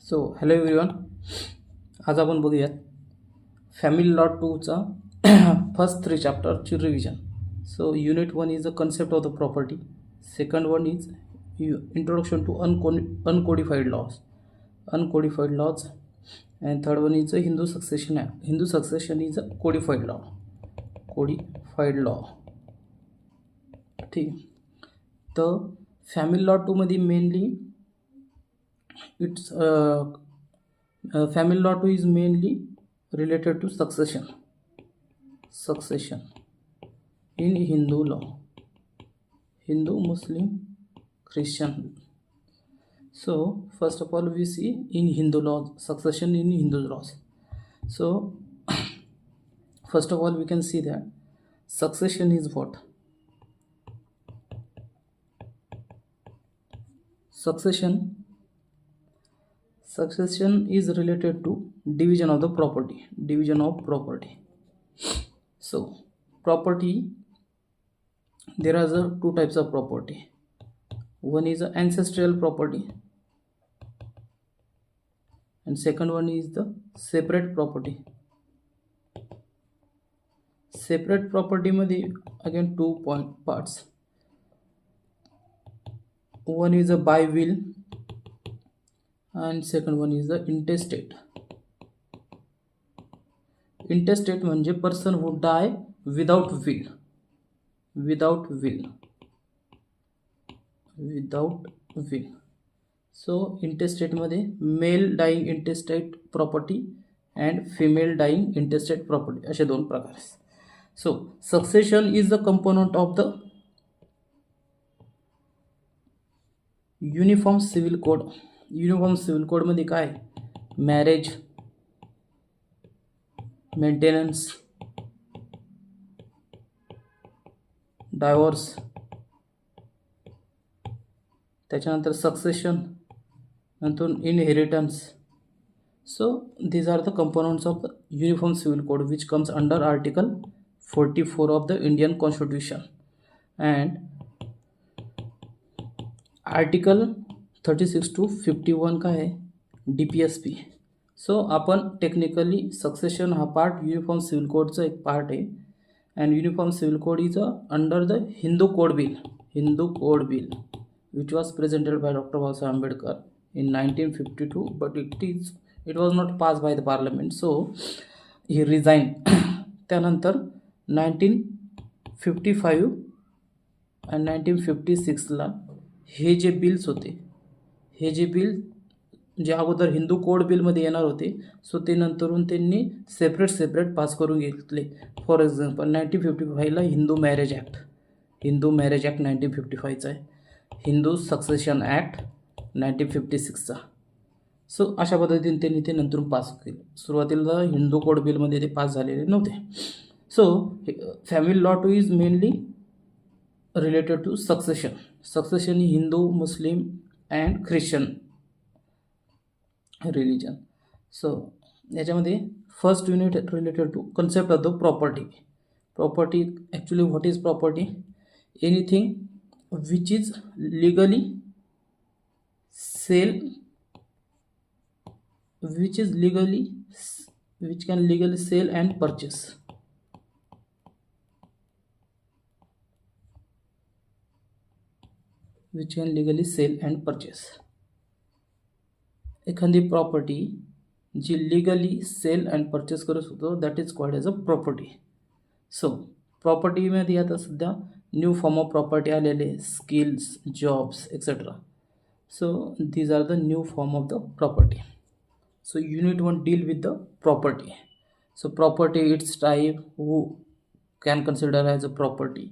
So hello everyone, आज आपण बघूयात फॅमिली लॉ टूचा फर्स्ट 3 चॅप्टरची revision. So unit 1 is the concept of the property, second one is introduction to uncodified laws, and third one is a Hindu Succession Act. Hindu Succession is a codified law. ठीक. तर family law 2 मध्ये mainly it's family law 2 is mainly related to succession in Hindu law, Hindu, Muslim, Christian. So first of all we see in Hindu laws, succession in Hindu laws. So first of all we can see that succession is what? Succession is related to division of property. So property, there are two types of property. One is the ancestral property and second one is the separate property. Separate property मध्ये again two parts. One is a by will and second one is the intestate. Intestate म्हणजे person who die without will. So intestate मध्ये male dying intestate property and female dying intestate property असे दोन प्रकार आहेत. So succession is the component of the uniform civil code मध्ये काय? Marriage, maintenance, divorce, त्याच्यानंतर succession, नंतर inheritance. So these are the components of the uniform civil code which comes under article 44 of the Indian Constitution and article 36 to 51 का आहे DPSP. So आपण technically succession हा part uniform civil कोडचा एक part आहे and uniform civil code is under the Hindu code bill which was presented by Dr. Baba Ambedkar in 1952, but it was not passed by the parliament, so he resigned. त्यानंतर 1955 and 1956 ला हे जे bills होते, हे जे bill जे अगोदर Hindu code बिलमध्ये येणार होते, सो ते नंतरून त्यांनी सेपरेट पास करून घेतले. फॉर एक्झाम्पल 1955ला हिंदू मॅरेज ॲक्ट 1955चा आहे, हिंदू सक्सेशन ॲक्ट 1956चा. सो अशा पद्धतीने त्यांनी ते नंतरून पास केले. सुरुवातीला हिंदू कोड बिलमध्ये ते पास झालेले नव्हते. So family law 2 is mainly related to succession in Hindu, Muslim and Christian religion. So याच्यामध्ये first unit related to concept of the property. Actually what is property? Anything which is legally sell, which can legally sell and purchase. एखादी property जी legally sell and purchase करू शकतो, that is called as a property. So प्रॉपर्टीमध्ये आता सध्या new form of property आलेले, skills, jobs etcetera. So these are the new form of the property. So unit 1 deal with the property. So property, it's type, who can consider as a property.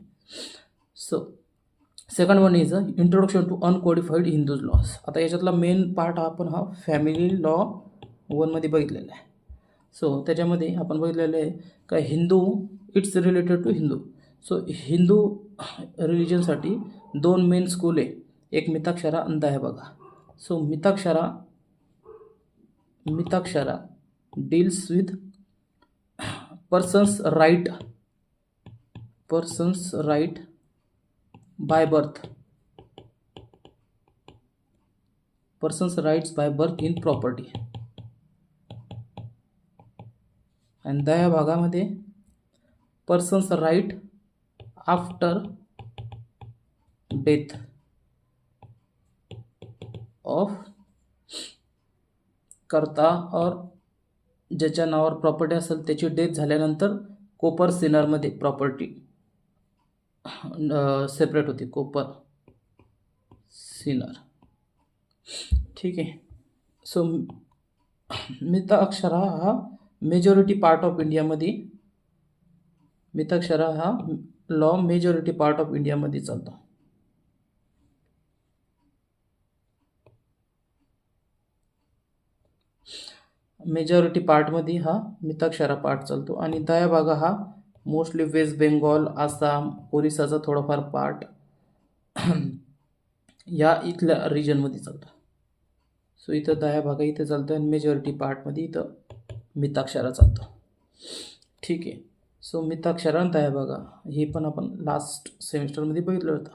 So second one is introduction to uncodified Hindu laws. आता याच्यातला main part आपण हा family law 1मध्ये बघितलेला आहे. So त्याच्यामध्ये आपण बघितलेलं आहे का Hindu, it's related to Hindu. So Hindu रिलिजनसाठी दोन मेन स्कूल आहे, एक मिताक्षरा अंध आहे बघा. So Mitakshara deals with persons right by birth, persons rights by birth in property. आणि त्या भागामध्ये persons right after death of karta और ज्याच्या नावावर प्रॉपर्टी असेल त्याची डेथ झाल्यानंतर कोपर सिनरमध्ये प्रॉपर्टी सेपरेट होती. कोपर सिनर. ठीक आहे. सो मिताक्षरा हा मेजॉरिटी पार्ट ऑफ इंडियामध्ये, मिताक्षरा हा लॉ मेजॉरिटी पार्ट ऑफ इंडियामध्ये चालतो. मेजॉरिटी पार्टमध्ये हा मिताक्षरा पार्ट चालतो. आणि दयाभागा हा मोस्टली वेस्ट बेंगॉल, आसाम, ओरिसाचा थोडाफार पार्ट या इथल्या रिजनमध्ये चालतो. सो इथं दयाभागा इथे चालतो आणि मेजॉरिटी पार्टमध्ये इथं मिताक्षरा चालतो. ठीक आहे. सो मिताक्षरा आणि दयाभागा हे पण आपण लास्ट सेमिस्टरमध्ये बघितलं होतं.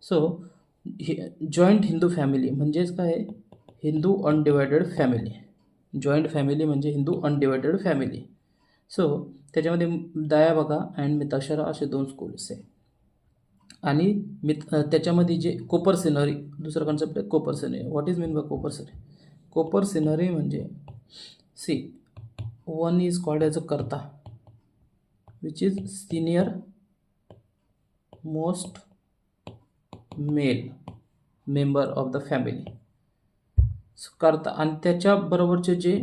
सो जॉईंट हिंदू फॅमिली म्हणजेच काय, Hindu undivided family. Joint family म्हणजे हिंदू अनडिवायडेड फॅमिली. सो त्याच्यामध्ये दयाभागा अँड मिताक्षरा असे 2 स्कूल्स आहे. आणि त्याच्यामध्ये जे कोपर सिनरी, दुसरा कॉन्सेप्ट आहे coparcenary. What is mean by coparcenary? Coparcenary म्हणजे see one is called as a karta which is senior most male member of the family. Karta आणि त्याच्याबरोबरचे जे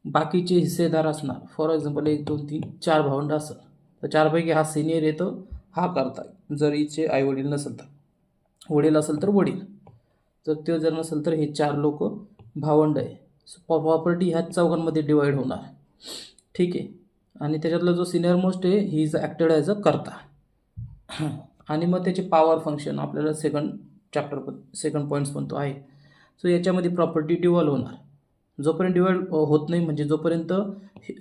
बाकीचे हिस्सेदार असणार, फॉर एक्झाम्पल 1 2 3 4 भावंड असेल तर 4पैकी हा सिनियर येतो, हा करता. जर हिचे आईवडील नसेल तर, वडील असेल तर वडील, जर ते जर नसेल तर हे 4 लोक भावंड आहे. प्रॉपर्टी ह्या चौघांमध्ये डिवाईड होणार. ठीक आहे. आणि त्याच्यातला जो सिनियर मोस्ट आहे ही इज ॲक्टेड ॲज अ करता. आणि मग त्याचे पॉवर फंक्शन आपल्याला सेकंड पॉईंट्स पण तो आहे. सो याच्यामध्ये प्रॉपर्टी डिव्हॉल्व होणार. जोपर्यंत डिवाइड होत नाही, म्हणजे जोपर्यंत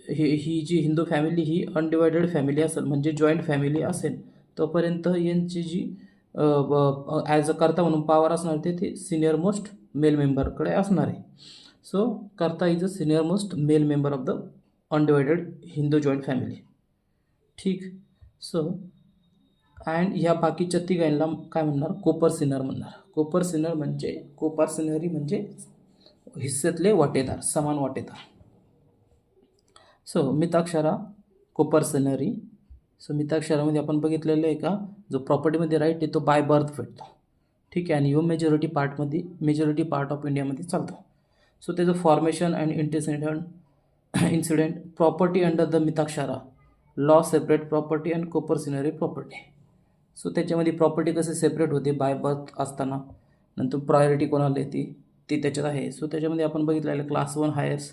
ही जी हिंदू फॅमिली ही अनडिवायडेड फॅमिली असेल म्हणजे जॉईंट फॅमिली असेल, तोपर्यंत यांची जी ॲज अ कर्ता म्हणून पॉवर असणार ते सिनियर मोस्ट मेल मेंबरकडे असणार आहे. So karta is a senior most male member of the undivided Hindu joint family. ठीक. सो अँड ह्या बाकीच्या तिघांना काय म्हणणार? कोपर सिनर म्हणणार. कोपर सिनर म्हणजे कोपर सिनरी म्हणजे हिस्सेतले वाटेदार, समान वाटेदार. सो मिताक्षरा कोपर सिनरी. सो मिताक्षरामध्ये आपण बघितलेलं आहे का, जो प्रॉपर्टीमध्ये राईट आहे तो बाय बर्थ भेटतो. ठीक आहे. आणि यो मेजॉरिटी पार्ट ऑफ इंडियामध्ये चालतो. सो त्याचं formation and incident property under the Mitakshara law separate property and coparcenary property. So त्याच्यामध्ये प्रॉपर्टी कसे सेपरेट होते बाय बर्थ असताना, नंतर प्रायोरिटी कोणाला येते ती त्याच्यात आहे. सो त्याच्यामध्ये आपण बघितलेलं class 1 heirs,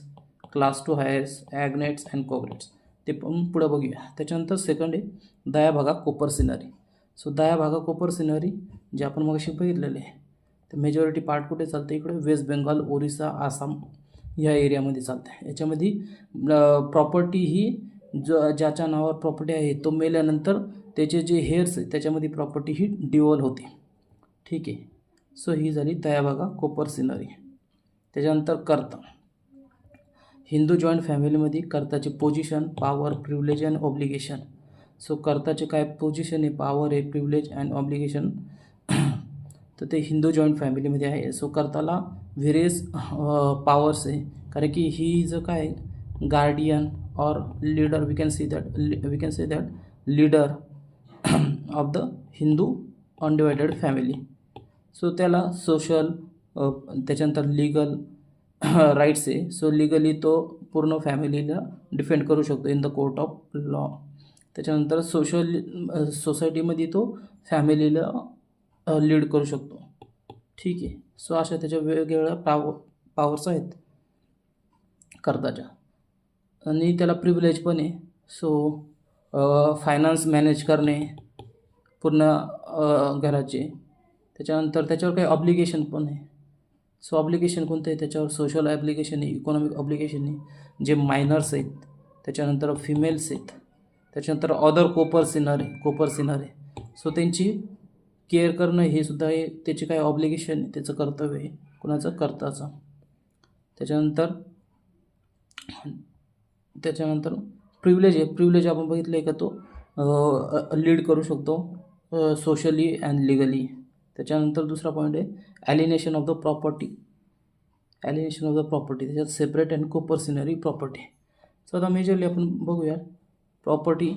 class 2 heirs, agnates and cognates, ते पण पुढं बघूया. त्याच्यानंतर सेकंड आहे Dayabhaga coparcenary. So Dayabhaga coparcenary जे आपण मगाशी बघितलेले आहे, तर मेजॉरिटी पार्ट कुठे चालतं? इकडे वेस्ट बेंगॉल, ओरिसा, आसाम या एरियामध्ये चालतं. याच्यामध्ये प्रॉपर्टी ही ज्याच्या नावावर प्रॉपर्टी आहे तो मेल्यानंतर त्याचे जे हेअर्स आहे त्याच्यामध्ये प्रॉपर्टी ही डिव्हॉल्व होते. ठीक आहे. सो ही झाली दयाभागा कोपर सिनरी. त्याच्यानंतर कर्ता. हिंदू जॉईंट फॅमिलीमध्ये कर्ताची position, power, privilege and obligation. So कर्ताचे काय पोझिशन आहे, पॉवर आहे, प्रिव्हिलेज अँड ऑब्लिगेशन, तर ते हिंदू जॉईंट फॅमिलीमध्ये आहे. सो कर्ताला व्हेरियस पॉवर्स आहे, कारण की ही इज अ काय गार्डियन और leader, we can say that leader of the Hindu undivided family. So त्याला सोशल, त्याच्यानंतर लिगल राईट्स आहे. सो लिगली तो पूर्ण फॅमिलीला डिफेंड करू शकतो in the court of law. त्याच्यानंतर सोसायटीमध्ये तो फॅमिलीला लीड करू शकतो. ठीक आहे. सो अशा त्याच्या वेगवेगळ्या पॉवर्स आहेत कर्ताच्या. आणि त्याला प्रिव्हिलेज पण आहे. सो फायनान्स मॅनेज करणे पूर्ण घराचे. त्याच्यानंतर त्याच्यावर काही ऑब्लिगेशन पण आहे. सो ऑब्लिगेशन कोणतं आहे? त्याच्यावर सोशल ॲब्लिगेशन आहे, इकॉनॉमिक ऑब्लिगेशन आहे, जे मायनर्स आहेत, त्याच्यानंतर फिमेल्स आहेत, त्याच्यानंतर अदर कोपर सिनर आहे. सो त्यांची केअर करणं हे सुद्धा हे त्याची काय ऑब्लिगेशन आहे, त्याचं कर्तव्य आहे, कुणाचं, कर्ताचं. त्याच्यानंतर प्रिव्हिलेज आहे. प्रिव्हिलेज आपण बघितलं आहे का, तो लीड करू शकतो सोशली अँड लिगली. त्याच्यानंतर दुसरा पॉईंट आहे alienation of the property. Alienation of the property, त्याच्यात सेपरेट अँड कोपर्सिनरी प्रॉपर्टी. सो आता मेजरली आपण बघूया प्रॉपर्टी.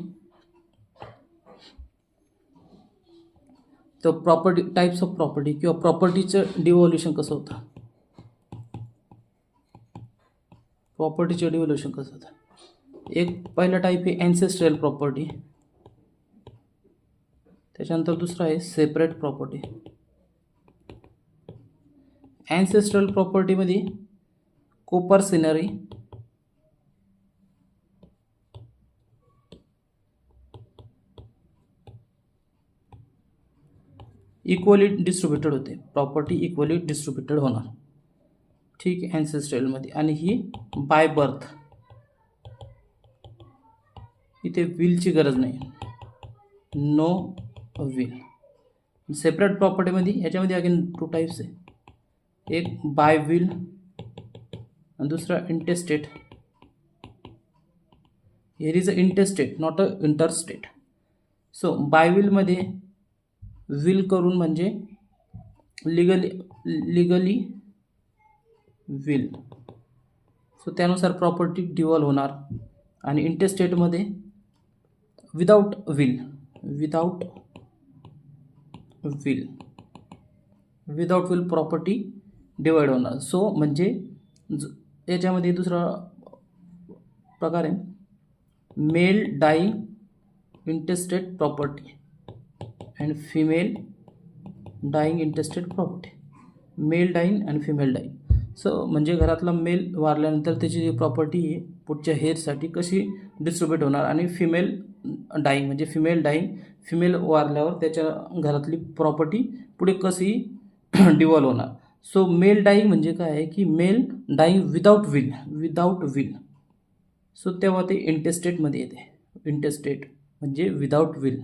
तर प्रॉपर्टी, टाईप्स ऑफ प्रॉपर्टी किंवा प्रॉपर्टीचं डिव्हॉल्युशन कसं होतं, प्रॉपर्टीचं डिव्हॉल्युशन कसं होतं. एक पहिला टाईप आहे ॲन्सेस्ट्रल प्रॉपर्टी. त्याच्यानंतर दुसरा आहे सेपरेट प्रॉपर्टी. ॲन्सेस्ट्रल प्रॉपर्टीमध्ये कोपर्सिनरी, इक्वली डिस्ट्रीब्युटेड होते, प्रॉपर्टी इक्वली डिस्ट्रीब्युटेड होणार, ठीक आहे, ॲन्सेस्ट्रलमध्ये. आणि ही बाय बर्थ, इथे विलची गरज नाही, नो विल. सेपरेट प्रॉपर्टीमध्ये याच्यामध्ये अगेन 2 टाईप्स आहे, एक बाय विल आणि दुसरा intestate. Here is a intestate, not a interstate. So by विलमध्ये विल करून म्हणजे लिगली विल, सो त्यानुसार प्रॉपर्टी डिव्हॉल्व होणार. आणि इंटेस्टेटमध्ये विदाउट विल प्रॉपर्टी डिवाइड होणार. सो म्हणजे याच्यामध्ये दुसरा प्रकार आहे male dying intestate property and female dying intestate property. Male dying and female dying. So म्हणजे घरातला मेल वारल्यानंतर त्याची जी प्रॉपर्टी आहे पुढच्या हेअरसाठी कशी डिस्ट्रीब्यूट होणार, आणि फिमेल डाईंग म्हणजे फिमेल वारल्यावर त्याच्या घरातली प्रॉपर्टी पुढे कशी डिव्हॉल्व होणार. सो मेल डाईंग म्हणजे काय आहे की male dying without will. So तेव्हा ते इंटेस्टेटमध्ये येते. इंटेस्टेट म्हणजे without will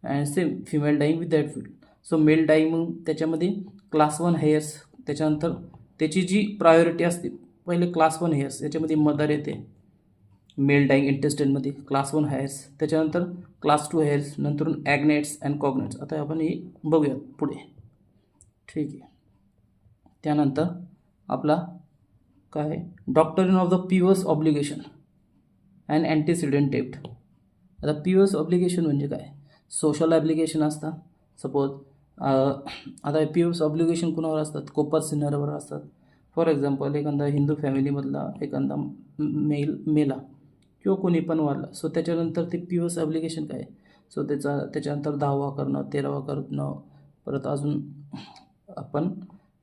and same female dying without will. So male dying मग त्याच्यामध्ये क्लास 1 हेअर्स, त्याच्यानंतर त्याची जी प्रायोरिटी असते पहिले क्लास 1 हेअर्स, याच्यामध्ये मदर येते मेल डाईंग इंटेस्टेटमध्ये क्लास 1 हेअर्स, त्याच्यानंतर क्लास 2 हेअर्स, नंतर ॲग्नेट्स अँड कॉग्नेट्स. आता आपण हे बघूयात पुढे, ठीक आहे. त्यानंतर आपला काय doctrine of the pious obligation and antecedent डेब्ट. आता पिव्हस ऑब्लिगेशन म्हणजे काय, सोशल ॲब्लिगेशन असतात. सपोज आता पिव्हस ऑब्लिगेशन कुणावर असतात, कोपर्सिनरवर असतात. फॉर एक्झाम्पल एखादा हिंदू फॅमिलीमधला एखादा मेला किंवा कोणी पण वारला, सो त्याच्यानंतर ते पिव्हस ऑब्लिगेशन काय, सो त्याच्यानंतर 10वा करणं, 13वा करणं, परत अजून आपण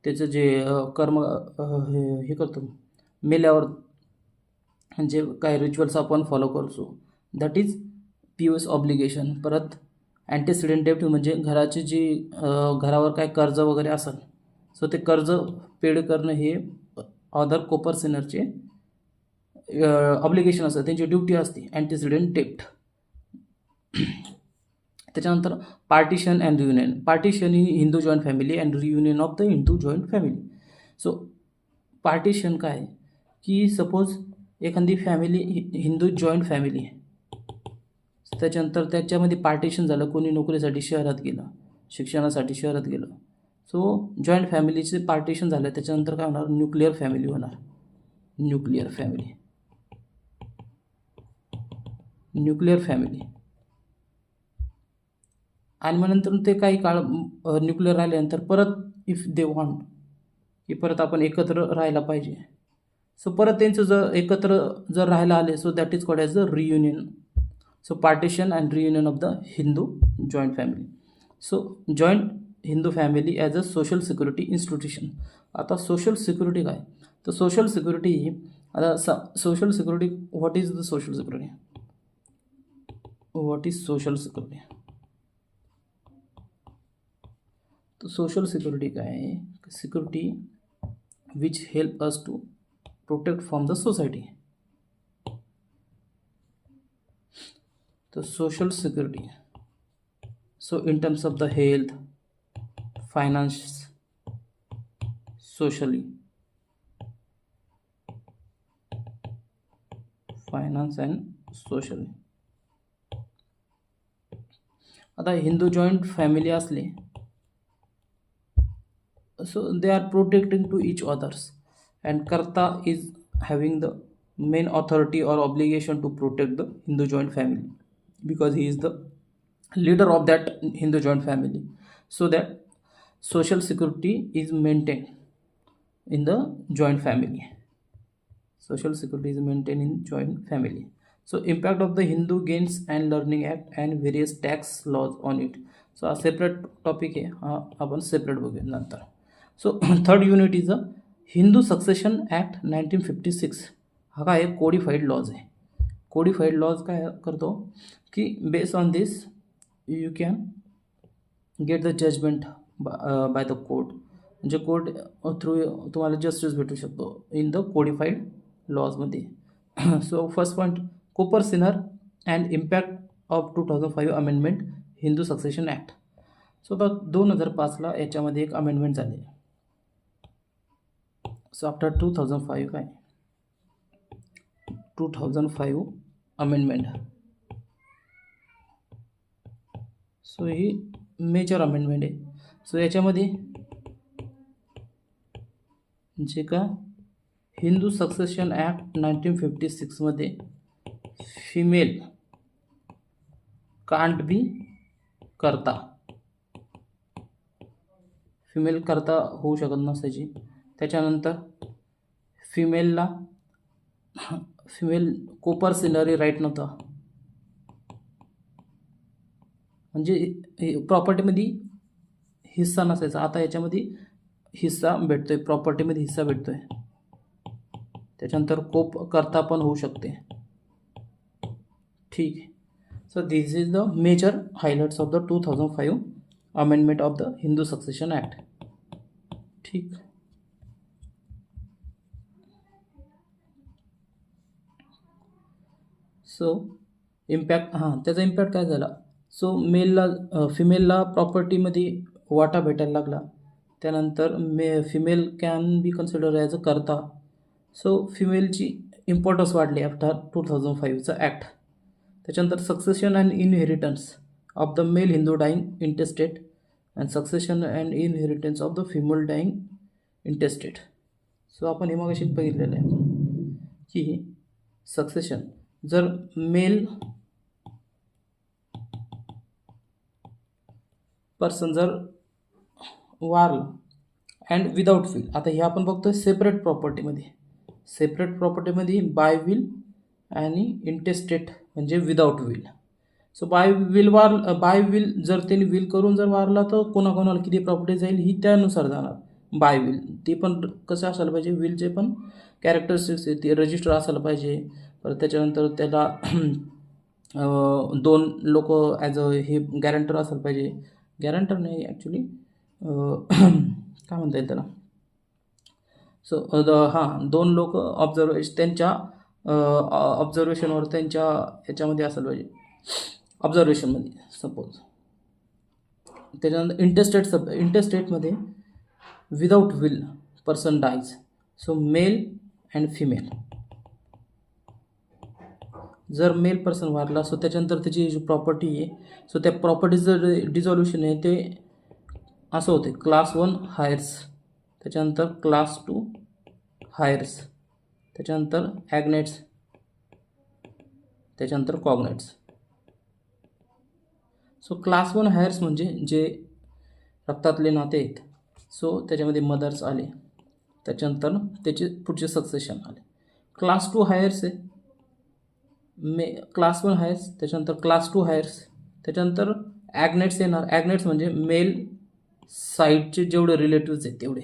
त्याचं जे कर्म हे करतो मेल्यावर, जे काय रिच्युअल्स आपण फॉलो करतो, दॅट इज पिव्हस ऑब्लिगेशन. परत अँटीसिडेंट डेब्ट म्हणजे घराची जी घरावर काय कर्ज वगैरे असेल, सो ते कर्ज पेड करणं हे अदर कोपर्सिनरचे ऑब्लिगेशन असतं, त्यांची ड्युटी असते, अँटीसिडेंट डेब्ट. त्याच्यानंतर partition and reunion. Partition in Hindu joint family and reunion of the Hindu joint family. So partition काय की सपोज एखादी फॅमिली हिंदू जॉईंट फॅमिली आहे, त्याच्यानंतर त्याच्यामध्ये पार्टिशन झालं, कोणी नोकरीसाठी शहरात गेलं, शिक्षणासाठी शहरात गेलं, सो जॉईंट फॅमिलीचे पार्टिशन झालं, त्याच्यानंतर काय होणार, न्यूक्लिअर फॅमिली होणार. Nuclear family. आणि मग नंतर ते काही काळ न्यूक्लिअर राहिल्यानंतर परत इफ दे वॉन्ट की परत आपण एकत्र राहायला पाहिजे, सो परत त्यांचं जर एकत्र जर राहायला आले, so that is called as the reunion. So partition and reunion of the Hindu joint family. So joint Hindu family as a social security institution. आता सोशल सिक्युरिटी काय, तर सोशल सिक्युरिटी ही आता social security, what is the social security, what is social security. तर social security काय आहे, security which help us to protect from the society. तर social security, so in terms of the health, finance socially, finance and socially. आता Hindu joint family असले so they are protecting to each others, and karta is having the main authority or obligation to protect the Hindu joint family, because he is the leader of that Hindu joint family, so that social security is maintained in the joint family. Social security is maintained in joint family. So impact of the Hindu Gains and Learning Act and various tax laws on it. So a separate topic आहे, हा आपण separate बघूया नंतर. So third unit is a Hindu succession act 1956. हा काय आहे, कोडिफाईड lodge आहे. कोडिफाईड lodge काय करतो की based on this you can get the judgement by the court, म्हणजे कोर्ट थ्रू तुम्हाला जस्टिस भेटू शकतो इन द कोडिफाईड लॉजमध्ये. So first point, coparcener and impact of 2005 amendment Hindu succession act. So आता 2005ला याच्यामध्ये एक अमेंडमेंट झाली. सो आफ्टर 2005 काय 2005 अमेंडमेंट. सो ही मेजर अमेंडमेंट आहे. सो याच्यामध्ये जे का हिंदू सक्सेशन ॲक्ट 1956 मध्ये फिमेल कांट बी करता, फिमेल करता होऊ शकत नसायची. त्याच्यानंतर फिमेल कोपर सिनरी राईट नव्हता, म्हणजे प्रॉपर्टीमध्ये हिस्सा नसायचा. आता याच्यामध्ये हिस्सा भेटतोय, प्रॉपर्टीमध्ये हिस्सा भेटतोय. त्याच्यानंतर कोप करता पण होऊ शकते. ठीक आहे. So this is the major highlights of the 2005 amendment of the Hindu succession act. ठीक. सो इम्पॅक्ट, त्याचा इम्पॅक्ट काय झाला. सो फिमेलला प्रॉपर्टीमध्ये वाटा भेटायला लागला. त्यानंतर female can be consider as a karta. So फिमेलची इम्पॉर्टन्स वाढली आफ्टर 2005चा ॲक्ट. त्याच्यानंतर succession and inheritance of the male Hindu dying intestate and succession and inheritance of the female dying intestate. So आपण हे मगाशी बघितलेलं आहे की सक्सेशन, जर मेल पर्सन जर वारला अँड विदाऊट विल. आता हे आपण बघतोय सेपरेट प्रॉपर्टीमध्ये बाय विल आणि इंटेस्टेट म्हणजे without will. So by will जर त्यांनी विल करून जर वारला तर कोणाकोणाला किती प्रॉपर्टी जाईल ही त्यानुसार जाणार. बाय विल ते पण कसं असायला पाहिजे, विलचे पण कॅरेक्टरिस्टिक्स ते रजिस्टर असायला पाहिजे. परत त्याच्यानंतर त्याला 2 लोक ॲज अ हे गॅरंटर असायला पाहिजे. गॅरंटर नाही ॲक्च्युली, काय म्हणता येईल त्याला. सो 2 लोक त्यांच्या ऑब्झर्वेशनवर त्यांच्या याच्यामध्ये असायला पाहिजे, ऑब्झर्वेशनमध्ये सपोज. त्याच्यानंतर इंटेस्टेटमध्ये without will person dies. So male and female, जर मेल पर्सन वारला सो त्याच्यानंतर त्याची जी प्रॉपर्टी आहे सो त्या प्रॉपर्टीचं डिझॉल्युशन आहे ते असं होते, क्लास 1 हायर्स, त्याच्यानंतर क्लास 2 हायर्स, त्याच्यानंतर ॲग्नेट्स, त्याच्यानंतर कॉग्नेट्स. सो क्लास 1 हायर्स म्हणजे जे रक्तातले नाते आहेत. सो त्याच्यामध्ये मदर्स आले, त्याच्यानंतर त्याचे पुढचे सक्सेशन आले. क्लास 2 हायर्स आहे, क्लास 1 हायर्स, त्याच्यानंतर क्लास 2 हायर्स, त्याच्यानंतर ॲग्नेट्स येणार. ॲग्नेट्स म्हणजे मेल साईडचे जेवढे रिलेटिव्ज आहेत तेवढे.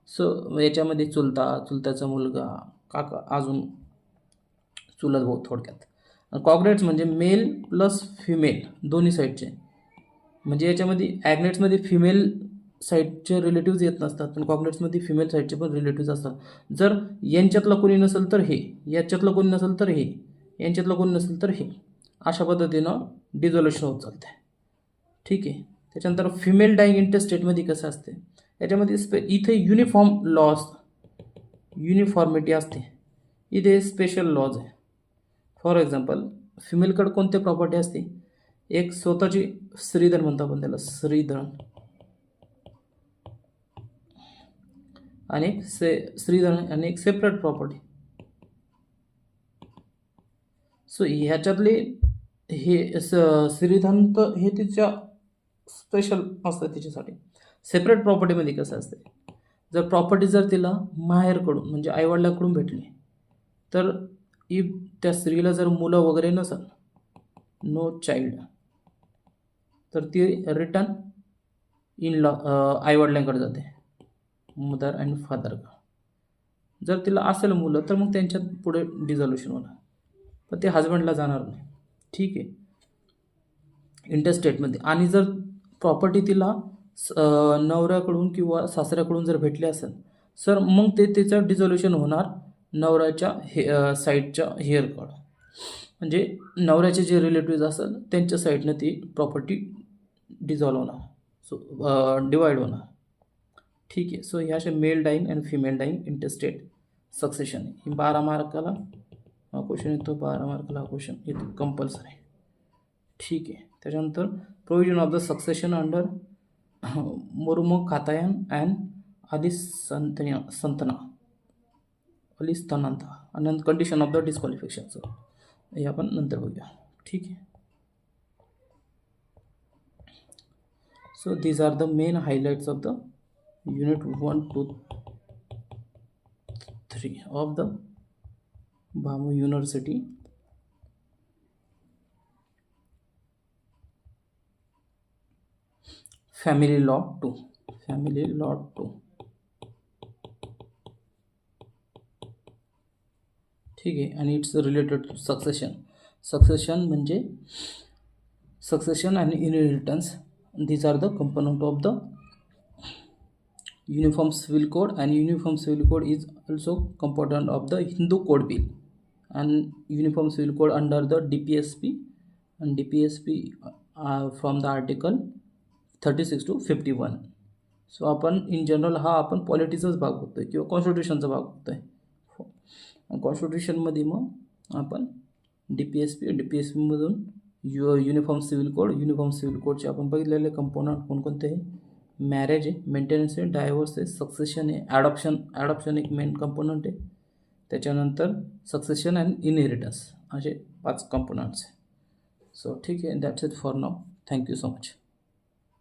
सो याच्यामध्ये चुलत्याचा मुलगा, काका, अजून चुलत भाऊ थोडक्यात. कॉग्नेट्स म्हणजे मेल प्लस फिमेल दोन्ही साईडचे, म्हणजे याच्यामध्ये ॲग्नेट्समध्ये फिमेल साईडचे रिलेटिव्ज येत नसतात पण कॉग्नेट्समध्ये फिमेल साईडचे पण रिलेटिव्ज असतात. जर यांच्यातलं कोणी नसेल तर हे, याच्यातलं कोणी नसेल तर हे, यांच्यातलं कोणी नसेल तर हे, अशा पद्धतीनं डिझोल्युशन होत चालते. ठीक आहे. त्याच्यानंतर फिमेल डाईंग इंटरस्टेटमध्ये कसं असते, याच्यामध्ये इथे युनिफॉर्म लॉज, युनिफॉर्मिटी असते, इथे स्पेशल लॉज आहे. फॉर एक्झाम्पल फिमेलकडे कोणते प्रॉपर्टी असते, एक स्वतःची स्त्रीधन म्हणतो आपण त्याला, स्त्रीधन, आणि स्त्रीधन आणि एक सेपरेट प्रॉपर्टी. सो ह्याच्यातले हे स्त्रीधन तर हे तिच्या स्पेशल असतं तिच्यासाठी. सेपरेट प्रॉपर्टीमध्ये कसं असते, जर प्रॉपर्टी जर तिला माहेरकडून म्हणजे आईवडिलांकडून भेटली, तर इफ त्या स्त्रीला जर मुलं वगैरे नसेल, नो चाइल्ड, तर ती रिटर्न इन लॉ आईवडिलांकडे जाते, मदर अँड फादर. जर तिला असेल मुलं तर मग त्यांच्यात पुढे डिझॉल्युशन होणार, पण ते हजबंडला जाणार नाही. ठीक आहे, इंटरस्टेटमध्ये. आणि जर प्रॉपर्टी तिला नवऱ्याकडून किंवा सासऱ्याकडून जर भेटली असेल, सर मग ते त्याचं डिझॉल्युशन होणार नवऱ्याच्या साईडच्या हेअरकडं, म्हणजे नवऱ्याचे जे रिलेटिव्ज असेल त्यांच्या साईडनं ती प्रॉपर्टी डिझॉल्व होणार, सो डिवाईड होणार. ठीक आहे. सो ह्या अशा male dying and female dying interstate succession, ही 12 मार्काला क्वेश्चन येतो, 12 मार्काला क्वेश्चन येतो कंपल्सरी. ठीक आहे. त्याच्यानंतर provision of the succession under Marumakkattayam and Aliyasantana आणि कंडिशन ऑफ द डिस्क्वालिफिकेशनचं हे आपण नंतर बघूया. ठीक आहे. So these are the main highlights of the Unit 1 to 3 of the Bhamu University. Family Law 2. Family Law 2. ठीक आहे. आणि it's related to succession. Succession म्हणजे सक्सेशन आणि inheritance. These are the component of the Uniform Civil Code, and Uniform Civil Code is also component of the Hindu Code Bill, and Uniform Civil Code under the DPSP, and DPSP from the article 36 to 51. So आपण in general हा आपण पॉलिटिक्सचाच भाग बघतोय किंवा कॉन्स्टिट्यूशनचा भाग बघतोय. कॉन्स्टिट्यूशनमध्ये मग आपण DPSPमधून युनिफॉर्म सिव्हिल कोडचे आपण बघितलेले कंपोनंट कोणकोणते आहे, मॅरेज आहे, मेंटेनन्स आहे, डायव्होर्स आहे, सक्सेशन आहे, ॲडॉप्शन एक मेन कंपोनंट आहे, त्याच्यानंतर सक्सेशन अँड इनहेरिटन्स असे 5 कंपोनंट्स आहे. सो ठीक आहे, that's it for now. Thank you so much.